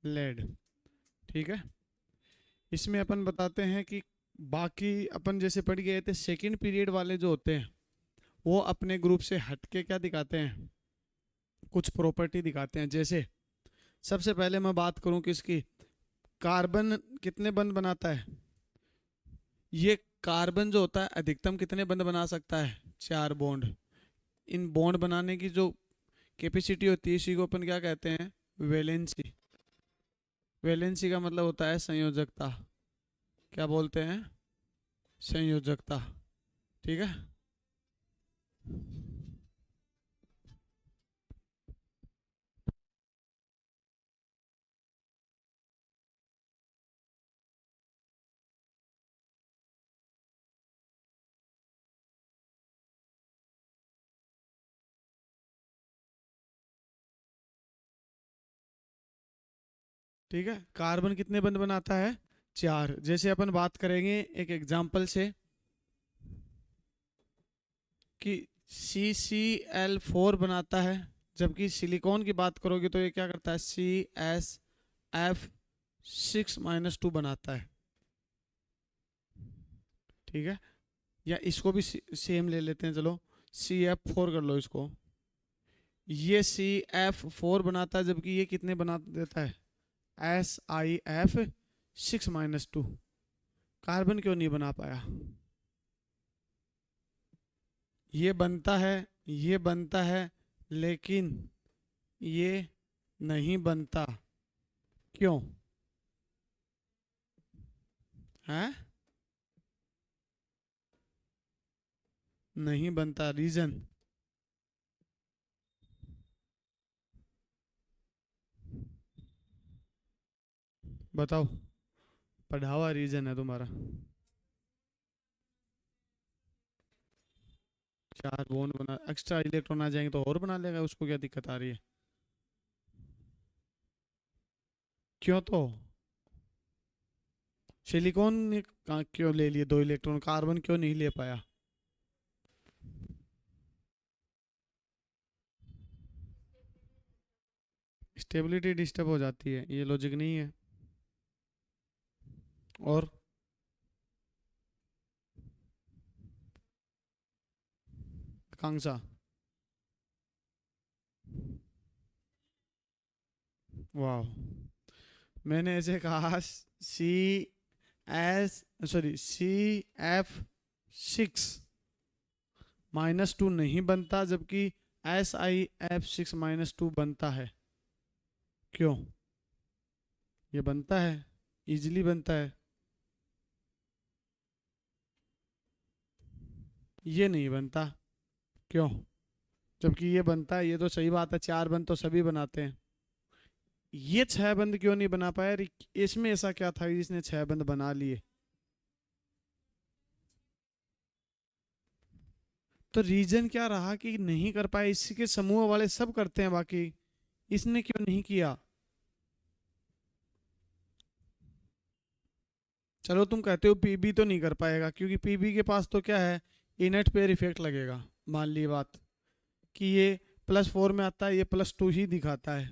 Lead. ठीक है, इसमें अपन बताते हैं कि बाकी अपन जैसे पढ़ गए थे, सेकंड पीरियड वाले जो होते हैं वो अपने ग्रुप से हटके क्या दिखाते हैं, कुछ प्रॉपर्टी दिखाते हैं। जैसे सबसे पहले मैं बात करूं किसकी, कार्बन कितने बंध बनाता है, ये कार्बन जो होता है अधिकतम कितने बंध बना सकता है, 4 बॉन्ड। इन बॉन्ड बनाने की जो कैपेसिटी होती है इसी को अपन क्या कहते हैं, वैलेंसी। वैलेंसी का मतलब होता है संयोजकता, क्या बोलते हैं, संयोजकता। ठीक है, ठीक है, कार्बन कितने बंध बनाता है, 4। जैसे अपन बात करेंगे एक एग्जाम्पल से कि CCl4 बनाता है, जबकि सिलिकॉन की बात करोगे तो ये क्या करता है, CsF6 - 2 बनाता है। ठीक है, या इसको भी सेम ले लेते हैं, चलो CF4 कर लो इसको। ये CF4 बनाता है जबकि ये कितने बना देता है, SiF6 - 2। कार्बन क्यों नहीं बना पाया, ये बनता है, ये बनता है, लेकिन ये नहीं बनता, क्यों है, नहीं बनता, रीजन बताओ, पढ़ा हुआ रीजन है तुम्हारा। 4 बॉन्ड बना, एक्स्ट्रा इलेक्ट्रॉन आ जाएंगे तो और बना लेगा, उसको क्या दिक्कत आ रही है, क्यों तो सिलिकॉन ने क्यों ले लिए 2 इलेक्ट्रॉन, कार्बन क्यों नहीं ले पाया, स्टेबिलिटी डिस्टर्ब हो जाती है, ये लॉजिक नहीं है। और आकांक्षा, वाह, मैंने ऐसे कहा CF6 - 2 नहीं बनता जबकि SiF6 - 2 बनता है, क्यों, ये बनता है, इजीली बनता है, ये नहीं बनता, क्यों, जबकि ये बनता है, ये तो सही बात है, 4 बंद तो सभी बनाते हैं, ये 6 बंद क्यों नहीं बना पाया, इसमें ऐसा क्या था कि इसने 6 बंद बना लिए, तो रीजन क्या रहा कि नहीं कर पाए, इसी के समूह वाले सब करते हैं बाकी, इसने क्यों नहीं किया। चलो तुम कहते हो पीबी तो नहीं कर पाएगा, क्योंकि पीबी के पास तो क्या है, इनेट पेयर इफेक्ट लगेगा। मान ली बात कि ये +4 में आता है, ये +2 ही दिखाता है,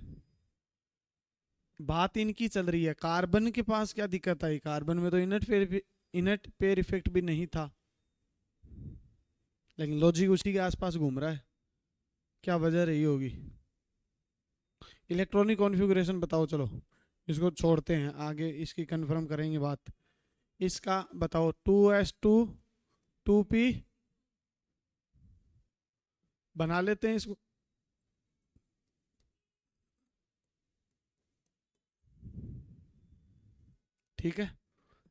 बात इनकी चल रही है। कार्बन के पास क्या दिक्कत आई, कार्बन में तो इनेट पेयर इफेक्ट भी नहीं था, लेकिन लॉजिक उसी के आसपास घूम रहा है, क्या वजह रही होगी। इलेक्ट्रॉनिक कॉन्फ़िगरेशन बताओ, चलो इसको छोड़ते हैं, आगे इसकी कंफर्म करेंगे बात। इसका बताओ, 2s2 2p बना लेते हैं इसको। ठीक है,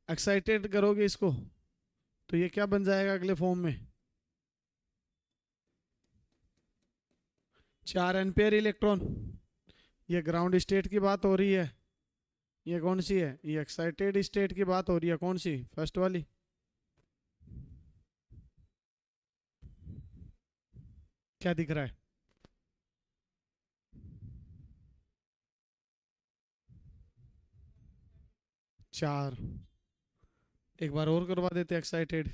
एक्साइटेड करोगे इसको तो ये क्या बन जाएगा अगले फॉर्म में, 4 एम्पियर इलेक्ट्रॉन। ये ग्राउंड स्टेट की बात हो रही है, ये कौन सी है, ये एक्साइटेड स्टेट की बात हो रही है, कौन सी, फर्स्ट वाली। क्या दिख रहा है, 4। एक बार और करवा देते एक्साइटेड,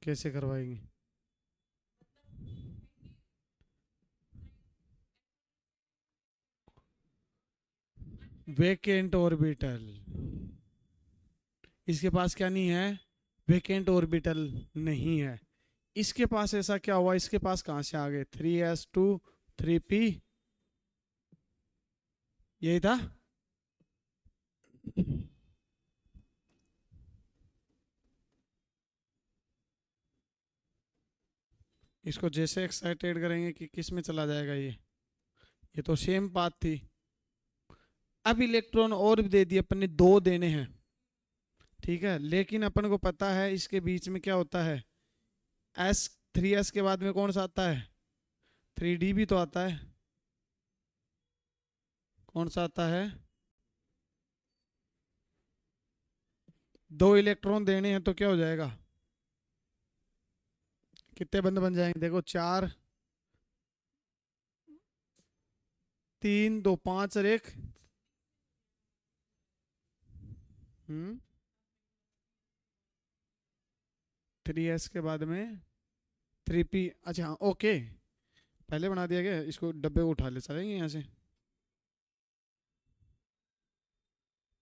कैसे करवाएंगे, वेकेंट ऑर्बिटल, इसके पास क्या नहीं है, वेकेंट ऑर्बिटल नहीं है। इसके पास ऐसा क्या हुआ, इसके पास कहां से आ गए 3s2 3p, यही था। इसको जैसे एक्साइटेड करेंगे कि किस में चला जाएगा ये तो सेम पाथ थी। अब इलेक्ट्रॉन और भी दे दिए अपन ने, दो देने हैं, ठीक है, लेकिन अपन को पता है इसके बीच में क्या होता है, एस 3s के बाद में कौन सा आता है, 3d भी तो आता है, कौन सा आता है, दो इलेक्ट्रॉन देने हैं तो क्या हो जाएगा, कितने बंद बन जाएंगे, देखो 4 3 2 5 और 1, 3s के बाद में 3p, अच्छा हाँ ओके, पहले बना दिया गया, इसको डब्बे को उठा ले चलेंगे यहाँ से,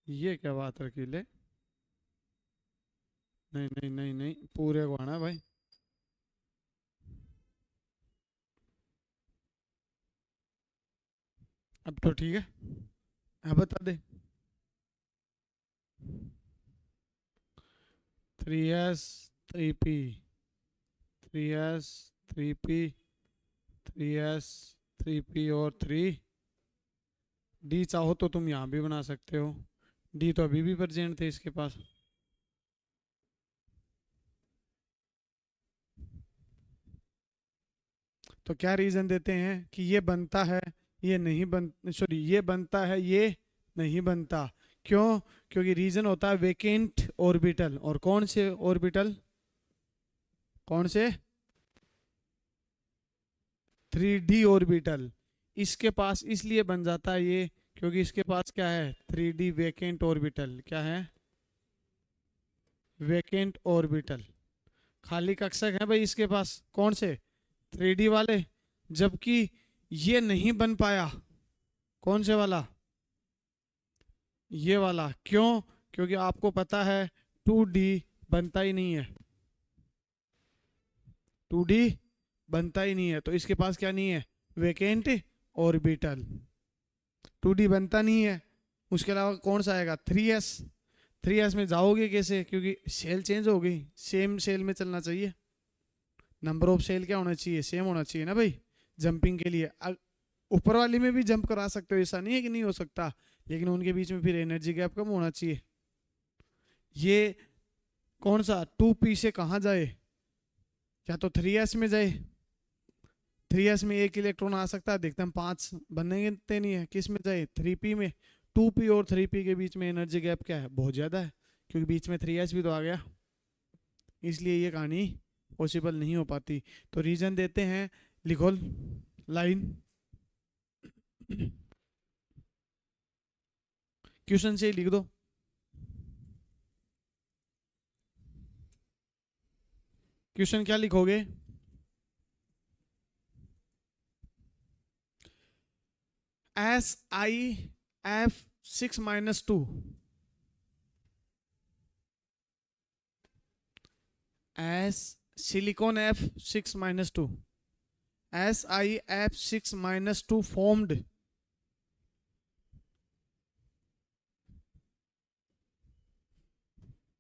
ये क्या बात रखी ले, नहीं नहीं नहीं नहीं, पूरे को आना है भाई, अब तो ठीक है, अब बता दे, 3s 3p 3s 3p 3s 3p और 3d, चाहो तो तुम यहाँ भी बना सकते हो, d तो अभी भी प्रेजेंट थे इसके पास, तो क्या रीजन देते हैं कि ये बनता है, ये नहीं बन, सॉरी ये बनता है, ये नहीं बनता, क्यों, क्योंकि रीजन होता है वेकेंट ऑर्बिटल, और कौन से ऑर्बिटल, कौन से 3d ऑर्बिटल, इसके पास इसलिए बन जाता है ये, क्योंकि इसके पास क्या है 3d वेकेंट ऑर्बिटल, क्या है वेकेंट ऑर्बिटल, खाली कक्षक है भाई इसके पास, कौन से 3d वाले, जबकि ये नहीं बन पाया, कौन से वाला, ये वाला, क्यों, क्योंकि आपको पता है 2d बनता ही नहीं है, 2d बनता ही नहीं है, तो इसके पास क्या नहीं है, वेकेंट ऑर्बिटल, 2d बनता नहीं है, उसके अलावा कौन सा आएगा 3s, 3s में जाओगे कैसे, क्योंकि सेल चेंज हो गई, सेम सेल में चलना चाहिए, नंबर ऑफ सेल क्या होना चाहिए, सेम होना चाहिए ना भाई, जंपिंग के लिए ऊपर वाली में भी जंप करा सकते हो, ऐसा नहीं है कि नहीं हो सकता, लेकिन उनके बीच में फिर एनर्जी गैप कम होना चाहिए। ये कौन सा 2p से कहाँ जाए, या तो 3s में जाए, 3s में एक इलेक्ट्रॉन आ सकता है, देखते हम 5 बनने नहीं है, किस में जाए 3p में, 2p और 3p के बीच में एनर्जी गैप क्या है, बहुत ज़्यादा है, क्योंकि बीच में 3s भी तो आ गया, इसलिए ये कहानी पॉसिबल नहीं हो पाती। तो रीजन देते हैं, लिखो लाइन, क्वेश्चन से ही लिख दो, क्वेश्चन क्या लिखोगे, SiF6-2, silicon F6-2, SiF6-2 formed,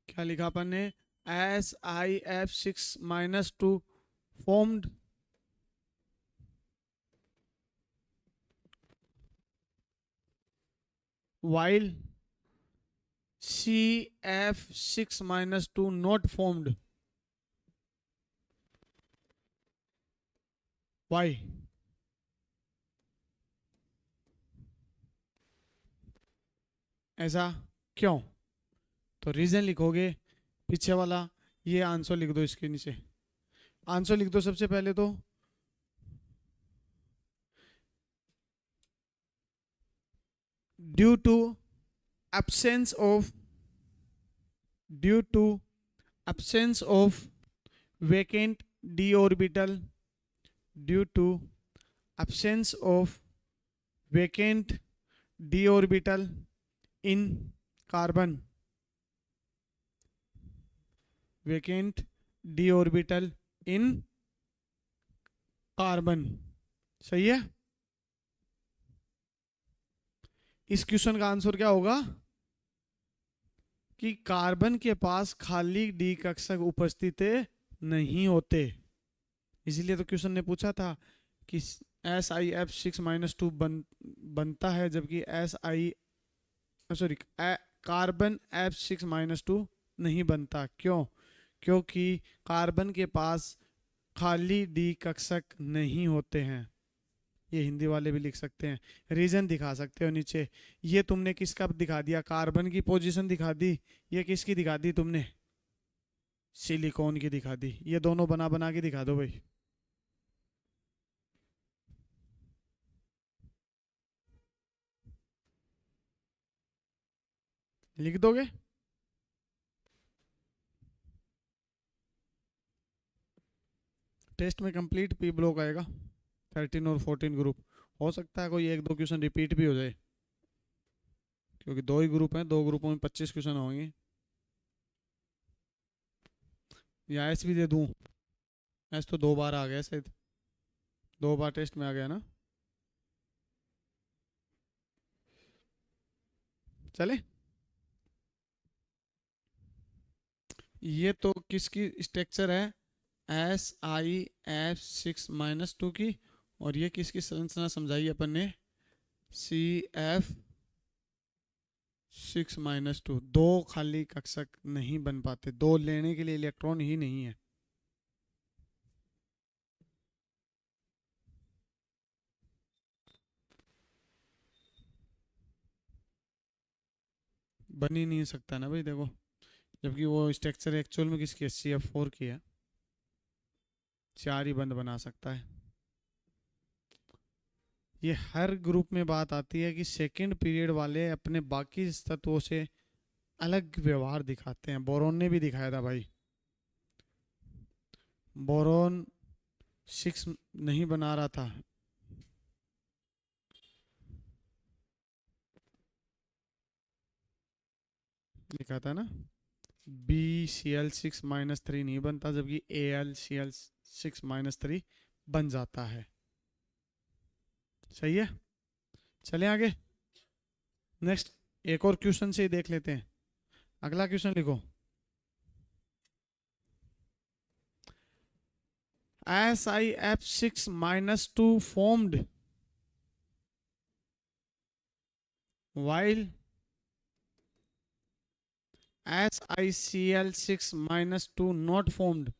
क्या लिखा अपन ने, SiF6-2 formed while CF6-2 not formed, why, ऐसा क्यों, तो रीजन लिखोगे पीछे वाला, ये आंसर लिख दो, इसके नीचे आंसर लिख दो सबसे पहले तो, due to absence of vacant d orbital, due to absence of vacant d orbital, in carbon, vacant D orbital in carbon. सही है। इस क्वेश्चन का आंसर क्या होगा कि कार्बन के पास खाली डी कक्षक उपस्थित नहीं होते। इसीलिए तो क्वेश्चन ने पूछा था कि SiF6 - 2 बनता है, जबकि कार्बन F6 - 2 नहीं बनता। क्यों? क्योंकि कार्बन के पास खाली डी कक्षक नहीं होते हैं। ये हिंदी वाले भी लिख सकते हैं, रीजन दिखा सकते हो नीचे। ये तुमने किसका दिखा दिया? कार्बन की पोजीशन दिखा दी। ये किसकी दिखा दी तुमने? सिलिकॉन की दिखा दी। ये दोनों बना बना के दिखा दो भाई। लिख दोगे? टेस्ट में कंप्लीट पी ब्लॉक आएगा, 13 और 14 ग्रुप। हो सकता है कोई एक दो क्वेश्चन रिपीट भी हो जाए, क्योंकि दो ही ग्रुप हैं, दो ग्रुपों में 25 क्वेश्चन होंगे। या एस भी दे दूं? एस तो 2 बार आ गया शायद, 2 बार टेस्ट में आ गया ना। चले, ये तो किसकी स्ट्रक्चर है? SiF6 - 2 की। और ये किसकी संरचना समझाई अपन ने? CF6 - 2। दो खाली कक्षक नहीं बन पाते, दो लेने के लिए इलेक्ट्रॉन ही नहीं है। बन ही नहीं सकता ना भाई, देखो, जबकि वो स्ट्रक्चर एक्चुअल में किसकी है? CF4 की है। 4 ही बंद बना सकता है। ये हर ग्रुप में बात आती है कि सेकंड पीरियड वाले अपने बाकी तत्वों से अलग व्यवहार दिखाते हैं। बोरोन ने भी दिखाया था भाई। बोरोन 6 नहीं बना रहा था, लिखा था ना। BCl6 - 3 नहीं बनता, जबकि AlCl6 - 3 बन जाता है। सही है। चले आगे, नेक्स्ट एक और क्वेश्चन से ही देख लेते हैं। अगला क्वेश्चन लिखो। SiF6 - 2 formed while SiCl6 - 2 not formed.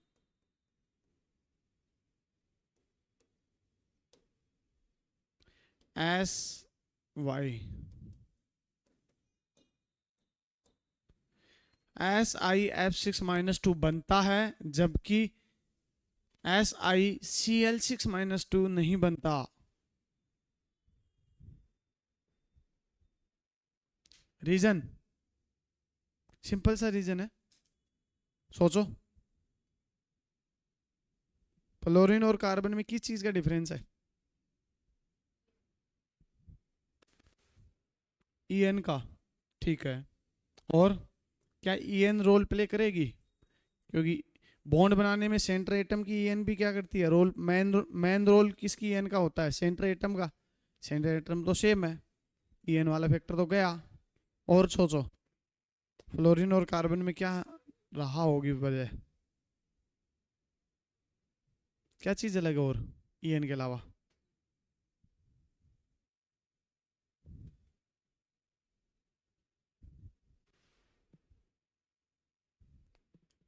SiF6 - 2 बनता है, जबकि SiCl6 - 2 नहीं बनता। रीजन सिंपल सा रीजन है, सोचो। फ्लोरीन और कार्बन में किस चीज का डिफरेंस है? En का। ठीक है। और क्या En रोल प्ले करेगी? क्योंकि बॉन्ड बनाने में सेंटर एटम की En भी क्या करती है? रोल, मैन रोल किसकी En का होता है? सेंटर एटम का। सेंटर एटम तो सेम है, En वाला फैक्टर तो गया। और सोचो, फ्लोरीन और कार्बन में क्या रहा होगी वजह? क्या चीज अलग है और En के अलावा?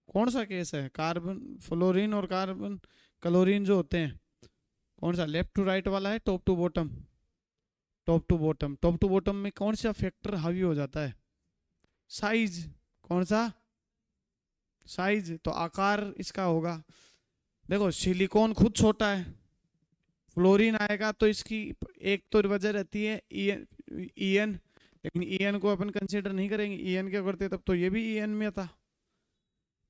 कौन सा केस है? कार्बन, फ्लोरीन और कार्बन, क्लोरीन जो होते हैं, कौन सा? लेफ्ट टू राइट वाला है, top to bottom? Top to bottom. Top to bottom में कौन सा फैक्टर हावी हो जाता है? साइज। कौन सा? साइज। तो आकार इसका होगा। देखो, सिलिकॉन खुद छोटा है, फ्लोरीन आएगा तो इसकी एक तो वजह रहती है EN, लेकिन EN को अपन कंसीडर नहीं करेंगे। EN क्या करते तब तो ये भी EN में था,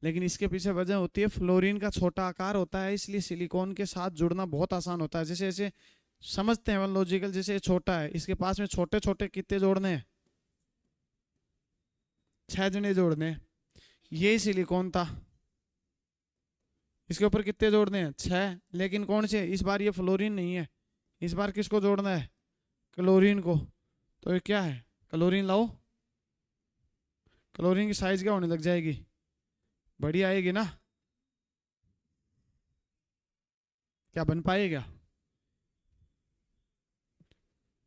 लेकिन इसके पीछे वजह होती है फ्लोरीन का छोटा आकार होता है, इसलिए सिलिकॉन के साथ जुड़ना बहुत आसान होता है। जैसे जैसे समझते हैं लॉजिकल, जैसे छोटा है, इसके पास में छोटे छोटे कितने जोड़ने हैं? 6 जने जोड़ने हैं। ये सिलिकॉन था, इसके ऊपर कितने जोड़ने हैं? 6। लेकिन कौन से? इस बार ये फ्लोरीन नहीं है, इस बार किसको जोड़ना है? क्लोरीन को। तो ये क्या है? क्लोरीन लाओ, क्लोरीन की साइज क्या होने लग जाएगी? बड़ी आएगी ना? क्या बन पाएगा?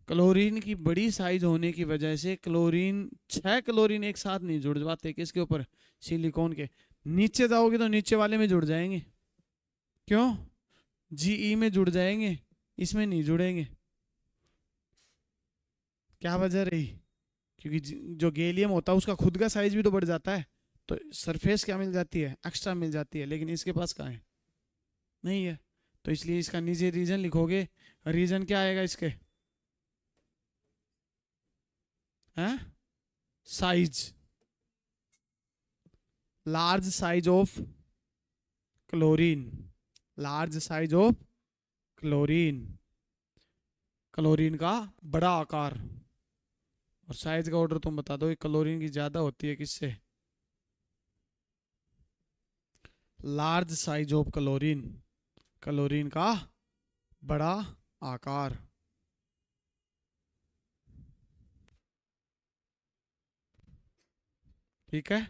क्लोरीन की बड़ी साइज होने की वजह से क्लोरीन, 6 क्लोरीन एक साथ नहीं जुड़ पाते। किसके ऊपर? सिलिकॉन के। नीचे जाओगे तो नीचे वाले में जुड़ जाएंगे। क्यों? जीई में जुड़ जाएंगे, इसमें नहीं जुड़ेंगे। क्या वजह रही? क्योंकि जो गैलियम होता है उसका खुद का साइज भी तो बढ़ जाता है, तो सरफेस क्या मिल जाती है? एक्स्ट्रा मिल जाती है। लेकिन इसके पास कहाँ है? नहीं है। तो इसलिए इसका नीचे रीजन लिखोगे। रीजन क्या आएगा इसके? हैं? Size, large size of chlorine, large size of chlorine, chlorine का बड़ा आकार। और साइज का ऑर्डर तुम बता दो, क्लोरीन की ज्यादा होती है किससे? Large size of chlorine, chlorine का बड़ा आकार। ठीक है,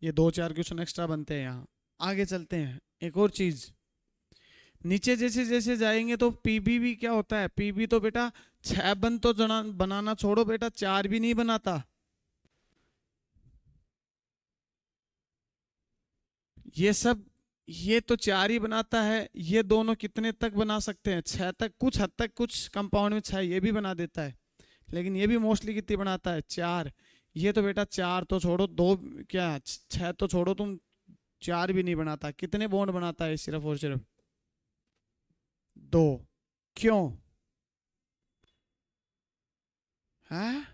ये 2-4 क्वेश्चन एक्स्ट्रा बनते हैं यहाँ। आगे चलते हैं। एक और चीज, नीचे जैसे जैसे जाएंगे तो पीबी भी क्या होता है? पीबी तो बेटा 6 बंद तो बनाना छोड़ो बेटा, 4 भी नहीं बनाता। ये सब, ये तो 4 ही बनाता है। ये दोनों कितने तक बना सकते हैं? 6 तक। कुछ हद तक कुछ कंपाउंड में 6 ये भी बना देता है, लेकिन ये भी मोस्टली कितनी बनाता है? 4। ये तो बेटा 4 तो छोड़ो, 2 क्या 6 तो छोड़ो तुम, 4 भी नहीं बनाता। कितने बॉन्ड बनाता है? सिर्फ और सिर्फ 2। क्यों? है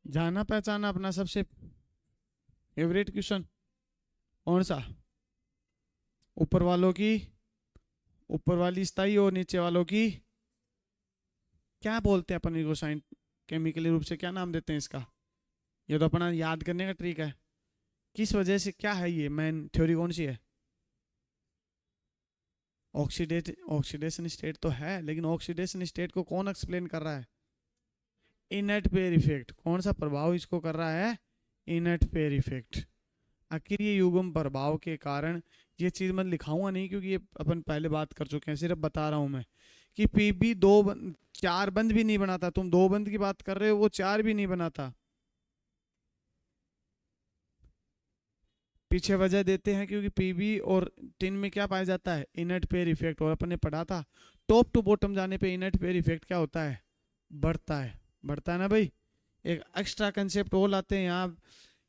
जाना पहचाना अपना सबसे फेवरेट क्वेश्चन कौन सा? ऊपर वालों की, ऊपर वाली स्थाई और नीचे वालों की क्या बोलते हैं अपन इनको? साइंस केमिकली रूप से क्या नाम देते हैं इसका? ये तो अपना याद करने का ट्रिक है। किस वजह से, क्या है ये मेन थ्योरी कौन सी है? ऑक्सीडेशन स्टेट तो है, लेकिन ऑक्सीडेशन स्टेट को कौन एक्सप्लेन कर रहा है? Inert pair effect. कौन सा प्रभाव इसको कर रहा है? Inert pair effect. आखिर ये युग्म प्रभाव के कारण, ये चीज मैं लिखाऊंगा नहीं क्योंकि ये अपन पहले बात कर चुके हैं, सिर्फ बता रहा हूं मैं कि पीबी 4 बंद भी नहीं बनाता। तुम 2 बंद की बात कर रहे हो, वो 4 भी नहीं बनाता। पीछे वजह देते हैं क्योंकि पीबी और टिन में क्या पाया जाता है? Inert pair effect. और अपन ने पढ़ा था टॉप टू बॉटम जाने पे इनर्ट पेयर इफेक्ट क्या होता है? बढ़ता है। बढ़ता है ना भाई। एक एक्स्ट्रा कंसेप्ट और लाते हैं यहाँ।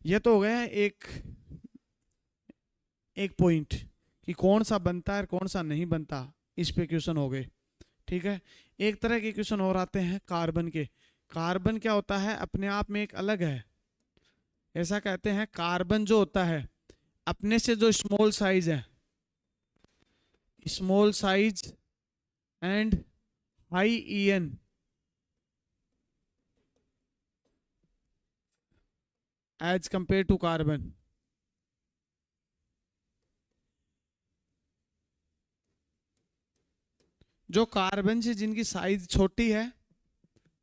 ये तो हो गया एक एक पॉइंट कि कौन सा बनता है और कौन सा नहीं बनता, इस पे क्वेश्चन हो गए। ठीक है, एक तरह के क्वेश्चन और आते हैं कार्बन के। कार्बन क्या होता है? अपने आप में एक अलग है। ऐसा कहते हैं कार्बन जो होता है अपने से जो स्मॉल साइज है, small size and high EN, as compare to carbon. जो कार्बन से जिनकी साइज छोटी है,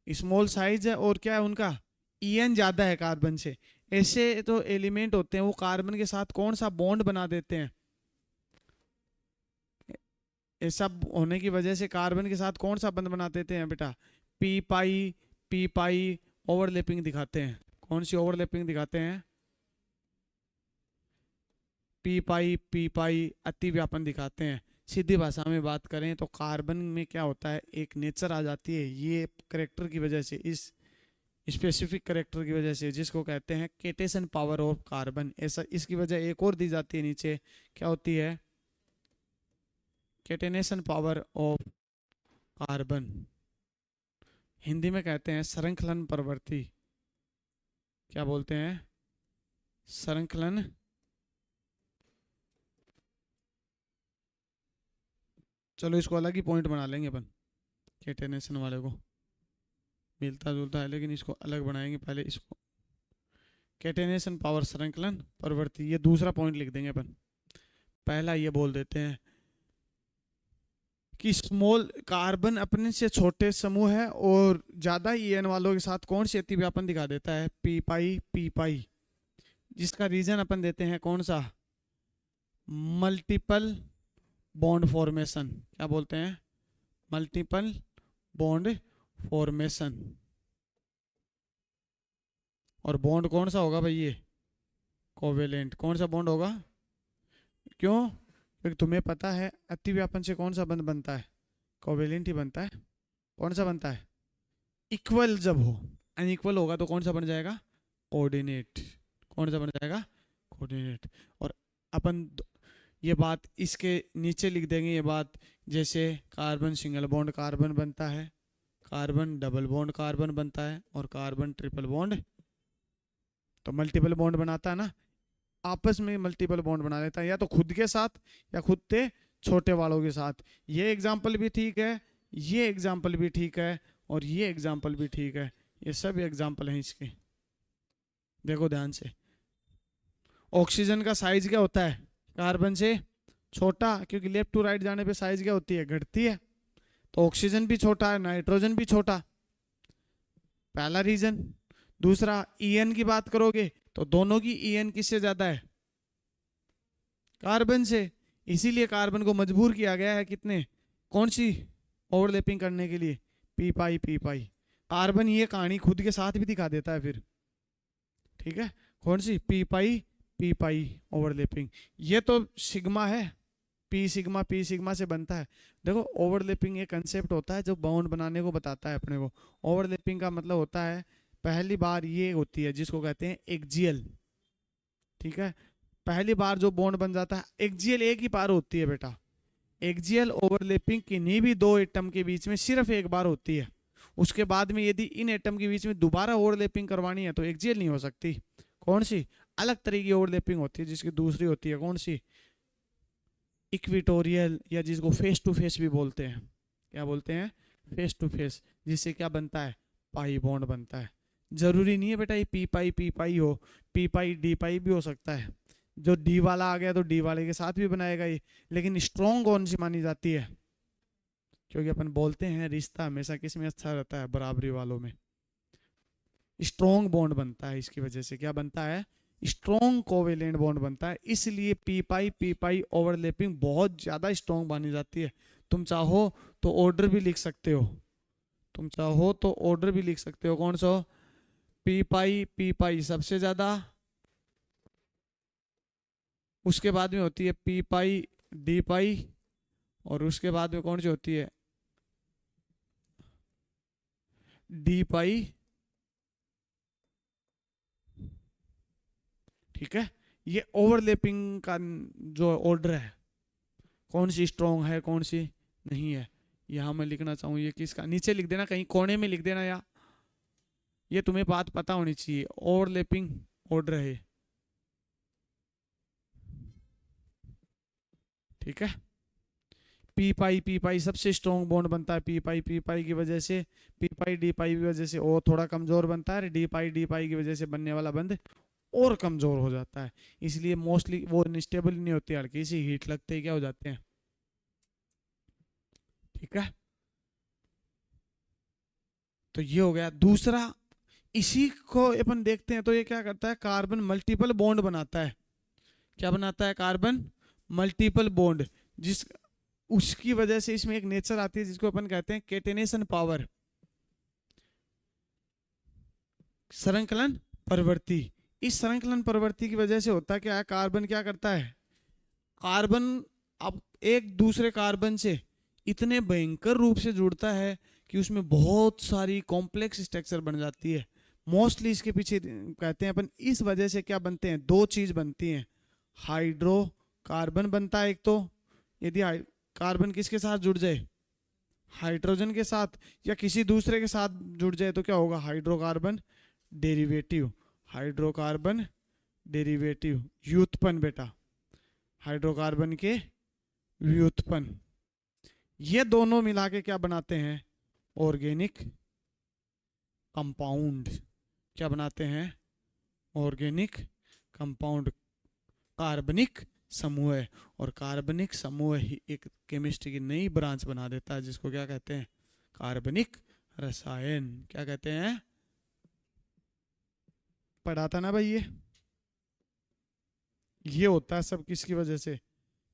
स्मॉल साइज है, और क्या है उनका ईएन ज्यादा है कार्बन से, ऐसे तो एलिमेंट होते हैं वो कार्बन के साथ कौन सा बॉन्ड बना देते हैं? ऐसा होने की वजह से कार्बन के साथ कौन सा बंध बना देते हैं बेटा? पी पाई, पी पाई ओवरलैपिंग दिखाते हैं। कौन सी ओवरलैपिंग दिखाते हैं? पी पाई अति व्यापन दिखाते हैं। सीधी भाषा में बात करें तो कार्बन में क्या होता है? एक नेचर आ जाती है, ये करेक्टर की वजह से, इस स्पेसिफिक करेक्टर की वजह से, जिसको कहते हैं केटेशन पावर ऑफ कार्बन। ऐसा इसकी वजह एक और दी जाती है नीचे, क्या होती है? Catenation power of carbon. Hindi में कहते हैं श्रृंखलन प्रवृत्ति। क्या बोलते हैं? श्रृंखलन। चलो इसको अलग ही पॉइंट बना लेंगे अपन, केटेनेशन वाले को मिलता जुलता है लेकिन इसको अलग बनाएंगे पहले इसको। कैटेनेशन पावर, संकलन प्रवृत्ति। ये दूसरा पॉइंट लिख देंगे अपन। पहला ये बोल देते हैं कि स्मॉल कार्बन अपने से छोटे समूह है और ज्यादा ईएन वालों के साथ कौन सी अतिव्यापन दिखा देता है, पी पाई, जिसका रीजन अपन देते हैं कौन सा, मल्टीपल बॉन्ड फॉर्मेशन। क्या बोलते हैं, मल्टीपल बॉन्ड फॉर्मेशन। और बॉन्ड कौन सा होगा भाई, ये कोवेलेंट। कौन सा बॉन्ड होगा, क्यों, क्योंकि तुम्हें पता है अतिव्यापन से कौन सा बंध बनता है, कोवेलेंट ही बनता है। कौन सा बनता है, इक्वल जब हो, अनइक्वल होगा तो कौन सा बन जाएगा, कोऑर्डिनेट। कौन सा बन जाएगा, कोऑर्डिनेट। और अपन ये बात इसके नीचे लिख देंगे, ये बात, जैसे कार्बन सिंगल बॉन्ड कार्बन बनता है, कार्बन डबल बॉन्ड कार्बन बनता है, और कार्बन ट्रिपल बॉन्ड तो मल्टीपल बॉन्ड बनाता है ना, आपस में मल्टीपल बॉन्ड बना लेता है, या तो खुद के साथ या खुद से छोटे वालों के साथ। ये एग्जाम्पल भी ठीक है, ये एग्जाम्पल भी ठीक है, और ये एग्जाम्पल भी ठीक है। ये सब एग्जाम्पल हैं इसके, देखो ध्यान से। ऑक्सीजन का साइज क्या होता है, कार्बन से छोटा, क्योंकि लेफ्ट टू राइट जाने पे साइज क्या होती है, घटती है। तो ऑक्सीजन भी छोटा है, नाइट्रोजन भी छोटा, पहला रीजन। दूसरा, ईएन की बात करोगे तो दोनों की ईएन किससे ज्यादा है, कार्बन से। इसीलिए कार्बन को मजबूर किया गया है कितने, कौन सी ओवरलैपिंग करने के लिए, पी पाई। कार्बन ये कहानी खुद के साथ भी दिखा देता है फिर, ठीक है। कौन सी, पी पाई ओवरलैपिंग। ये तो सिग्मा है, पी सिग्मा से बनता है। देखो ओवरलैपिंग एक कंसेप्ट होता है जो बाउंड बनाने को बताता है अपने को। ओवरलैपिंग का मतलब होता है, पहली बार ये होती है जिसको कहते हैं एक्जियल, ठीक है। पहली बार जो बॉन्ड बन जाता है, एक्जियल एक ही बार होती है बेटा। एक्जियल ओवरलैपिंग किन्हीं भी दो एटम के बीच में सिर्फ एक बार होती है। उसके बाद में यदि इन एटम के बीच में दोबारा ओवरलैपिंग करवानी है तो एक्जियल नहीं हो सकती। कौन सी, अलग तरह की ओवरलैपिंग होती है, जिसकी दूसरी होती है कौन सी, इक्विटोरियल, या जिसको फेस टू फेस भी बोलते हैं। क्या बोलते हैं, फेस टू फेस, जिससे क्या बनता है, पाई बॉन्ड बनता है। जरूरी नहीं है बेटा ये पी पाई हो, पी पाई डी पाई भी हो सकता है। जो डी वाला आ गया तो डी वाले के साथ भी बनाएगा ये। लेकिन स्ट्रॉन्ग कौन सी मानी जाती है, क्योंकि अपन बोलते हैं रिश्ता हमेशा किस में अच्छा रहता है, बराबरी वालों में। स्ट्रॉन्ग बॉन्ड बनता है, इसकी वजह से क्या बनता है, स्ट्रॉन्ग कोवेलेंट बॉन्ड बनता है। इसलिए पी पाई ओवरलैपिंग बहुत ज्यादा स्ट्रॉन्ग मानी जाती है। तुम चाहो तो ऑर्डर भी लिख सकते हो, तुम चाहो तो ऑर्डर भी लिख सकते हो, कौन सा, पी पाई सबसे ज्यादा, उसके बाद में होती है पी पाई डी पाई, और उसके बाद में कौन सी होती है, डी पाई, ठीक है। ये ओवरलैपिंग का जो ऑर्डर है, कौन सी स्ट्रॉन्ग है कौन सी नहीं है, यहां मैं लिखना चाहूँ, ये किसका, नीचे लिख देना, कहीं कोने में लिख देना, या ये तुम्हें बात पता होनी चाहिए। ओवरलैपिंग ऑर्डर है, ठीक है। पी पाई सबसे स्ट्रॉन्ग बॉन्ड बनता है, पी पाई की वजह से, पी पाई डी पाई की वजह से वो थोड़ा कमजोर बनता है, डी पाई की वजह से बनने वाला बंद और कमजोर हो जाता है। इसलिए मोस्टली वो अनस्टेबल नहीं होती, हल्की सी हीट लगते ही क्या हो जाते हैं, ठीक है। तो ये हो गया। दूसरा, इसी को अपन देखते हैं तो ये क्या करता है, कार्बन मल्टीपल बॉन्ड बनाता है। क्या बनाता है, कार्बन मल्टीपल बॉन्ड, जिस उसकी वजह से इसमें एक नेचर आती है जिसको अपन कहते हैं कैटेनेशन पावर, संकलन प्रवृत्ति। इस संकलन प्रवृत्ति की वजह से होता क्या है, कार्बन क्या करता है, कार्बन अब एक दूसरे कार्बन से इतने भयंकर रूप से जुड़ता है कि उसमें बहुत सारी कॉम्प्लेक्स स्ट्रक्चर बन जाती है। मोस्टली इसके पीछे कहते हैं अपन, इस वजह से क्या बनते हैं, दो चीज बनती हैं, हाइड्रोकार्बन बनता है एक तो, यदि कार्बन किसके साथ जुड़ जाए, हाइड्रोजन के साथ, या किसी दूसरे के साथ जुड़ जाए तो क्या होगा, हाइड्रोकार्बन डेरिवेटिव, हाइड्रोकार्बन डेरिवेटिव, व्युत्पन्न बेटा, हाइड्रोकार्बन के व्युत्पन्न। ये दोनों मिला के क्या बनाते हैं, ऑर्गेनिक कंपाउंड। क्या बनाते हैं, ऑर्गेनिक कंपाउंड कार्बनिक समूह है, और कार्बनिक समूह ही एक केमिस्ट्री की नई ब्रांच बना देता है, जिसको क्या कहते हैं? कार्बनिक रसायन। क्या कहते हैं? पढ़ा था ना भाई ये होता है सब किसकी वजह से?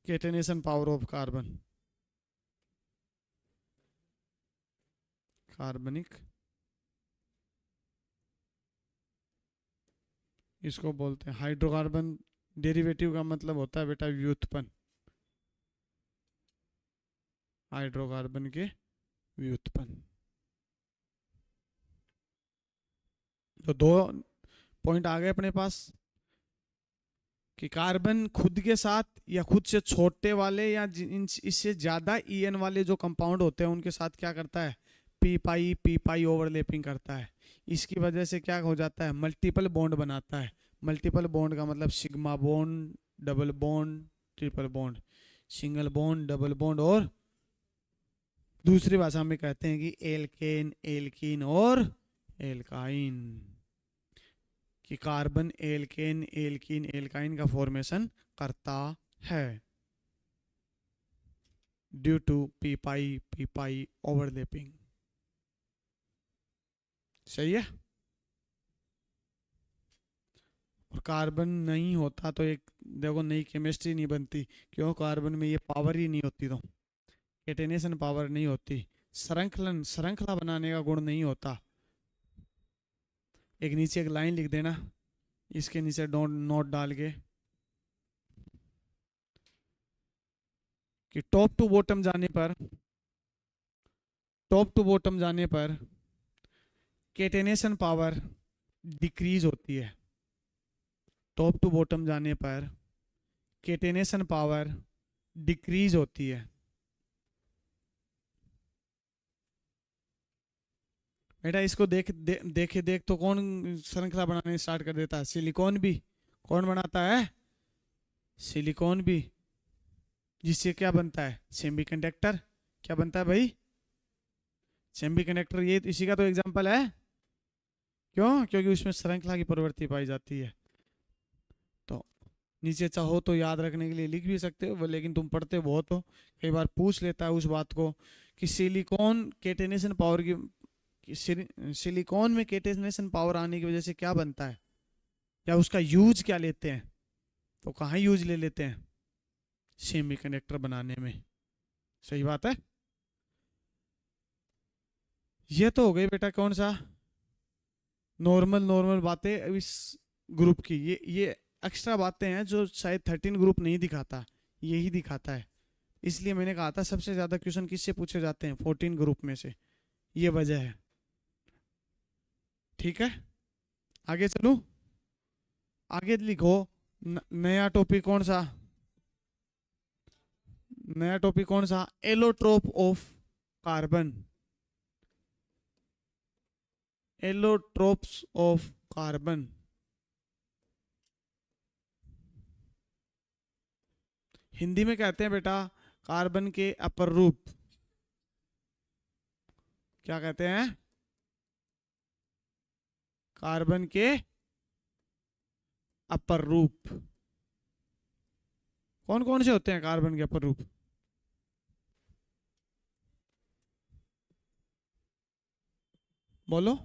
केटेनेशन पावर ऑफ कार्बन, कार्बनिक, इसको बोलते हैं हाइड्रोकार्बन। डेरिवेटिव का मतलब होता है बेटा व्युत्पन्न, हाइड्रोकार्बन के व्युत्पन्न। तो दो पॉइंट आ गए अपने पास कि कार्बन खुद के साथ या खुद से छोटे वाले या इससे ज्यादा ईएन वाले जो कंपाउंड होते हैं उनके साथ क्या करता है? पी पाई ओवरलैपिंग करता है। इसकी वजह से क्या हो जाता है? मल्टीपल बॉन्ड बनाता है। मल्टीपल बॉन्ड का मतलब sigma bond, double bond, triple bond, single bond, double bond, और दूसरी भाषा में कहते हैं कि एल्केन, एल्कीन और एल्काइन। कि कार्बन एल्केन, एल्कीन, एल्काइन का फॉर्मेशन करता है due to P pi overlapping. सही है। और कार्बन नहीं होता तो एक देखो नई केमिस्ट्री नहीं बनती। क्यों? कार्बन में ये पावर ही नहीं होती, तो केटेनेशन पावर नहीं होती, श्रृंखला बनाने का गुण नहीं होता। एक नीचे एक लाइन लिख देना, इसके नीचे नोट डाल के कि टॉप टू बॉटम जाने पर केटेनेशन पावर डिक्रीज होती है। टॉप टू बॉटम जाने पर केटेनेशन पावर डिक्रीज होती है। बेटा इसको देख तो कौन श्रृंखला बनाने स्टार्ट कर देता है? सिलिकॉन भी। कौन बनाता है? सिलिकॉन भी। जिससे क्या बनता है? सेमीकंडक्टर। क्या बनता है भाई? सेमीकंडक्टर। ये इसी का तो एग्जांपल है। क्यों? क्योंकि उसमें श्रृंखला की प्रवृत्ति पाई जाती है। तो नीचे चाहो तो याद रखने के लिए लिख भी सकते हो, लेकिन तुम पढ़ते बहुत हो, कई बार पूछ लेता है उस बात को कि सिलिकॉन केटेनेशन पावर की सिलिकॉन में केटेनेशन पावर आने की वजह से क्या बनता है, या उसका यूज क्या लेते हैं? तो कहाँ यूज ले लेते हैं? सेमीकंडक्टर बनाने में। सही बात है। ये तो हो गई बेटा कौन सा नॉर्मल बातें इस ग्रुप की। ये एक्स्ट्रा बातें हैं जो शायद 13 ग्रुप नहीं दिखाता, यही दिखाता है। इसलिए मैंने कहा था सबसे ज्यादा क्वेश्चन किससे पूछे जाते हैं? 14 ग्रुप में से। ये वजह है। ठीक है, आगे चलूं? आगे लिखो नया टॉपिक कौन सा? नया टॉपिक कौन सा? Allotrope of carbon. Allotropes of carbon. Hindi में कहते हैं बेटा कार्बन के अपर रूप। क्या कहते हैं? कार्बन के अपर रूप। कौन कौन से होते हैं कार्बन के अपर रूप? बोलो।